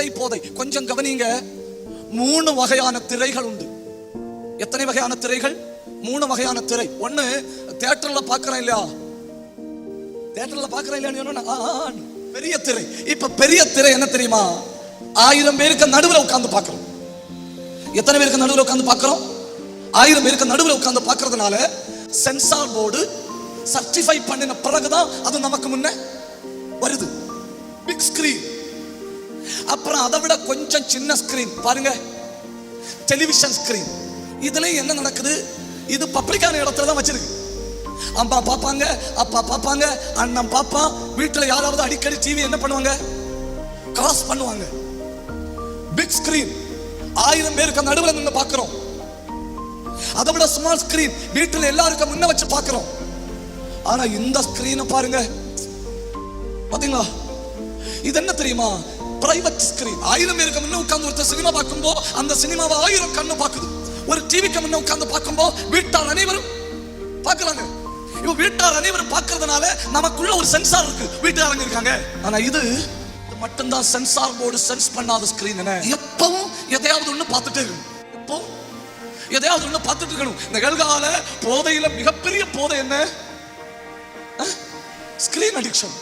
திரை போதை. கொஞ்சம் கவனிங்க, 3 வகையான திரைகள் உண்டு. எத்தனை வகையான திரைகள்? 3 வகையான திரை. ஒண்ணு தியேட்டர்ல பாக்குறேன் இல்லையா, தியேட்டர்ல பாக்குறேன் இல்லையா, பெரிய திரை. இப்ப பெரிய திரை என்ன தெரியுமா? 1000 பேருக்கு நடுவில் உட்கார்ந்து பாக்குறோம். எத்தனை பேருக்கு நடுவில் உட்கார்ந்து பாக்குறோம்? 1000 பேருக்கு நடுவில் உட்கார்ந்து பாக்குறதுனால சென்சார் போர்டு சர்டிஃபை பண்ணின பிறகுதான் அது நமக்கு முன்ன வருது. Big screen. அப்புறம் அதை விட கொஞ்சம் சின்ன ஸ்கிரீன் பாருங்க, டெலிவிஷன் ஸ்கிரீன். இதுல என்ன நடக்குது? இது பப்ளிக்கான இடத்துல தான் வச்சிருக்கு. அம்மா பாப்பாங்க, அப்பா பாப்பாங்க, அண்ணன் பாப்பா. வீட்டுல யாராவது அடிக்கடி டிவி என்ன பண்ணுவாங்க? கிராஸ் பண்ணுவாங்க. பிக் ஸ்கிரீன் 1000 பேருக்கு நடுவில் நின்று பார்க்கிறோம். அதை விட ஸ்மால் ஸ்கிரீன் வீட்டுல எல்லாருக்கும் முன்ன வச்சு பார்க்கிறோம். ஆனா இந்த ஸ்கிரீனை பாருங்க, பாத்தீங்களா? இது என்ன தெரியுமா? Private screen. 1000 பேருக்கு முன்ன உட்கார்ந்து ஒருத்தர் சினிமா பார்க்கும்போது அந்த சினிமாவை 1000 கண்ணு பார்க்குது. ஒரு டிவிக்கு முன்ன உட்கார்ந்து பார்க்கும்போது வீட்டார் அனைவரும் பார்க்கறாங்க. இவ வீட்டார் அனைவரும் பார்க்கறதுனால நமக்குள்ள ஒரு சென்சார் இருக்கு, வீட்டாரங்க இருக்காங்க. ஆனா இது மட்டும்தான் சென்சார் போர்டு சென்ஸ் பண்ணாத ஸ்கிரீன். என்ன? எப்பவும் எதையாவது ஒண்ணு பார்த்துட்டே இருக்கணும். எப்போ எதையாவது ஒண்ணு பார்த்துட்டு இருக்கணும். இந்த நிகழ்கால போதையில மிகப்பெரிய போதை என்ன? Screen addiction.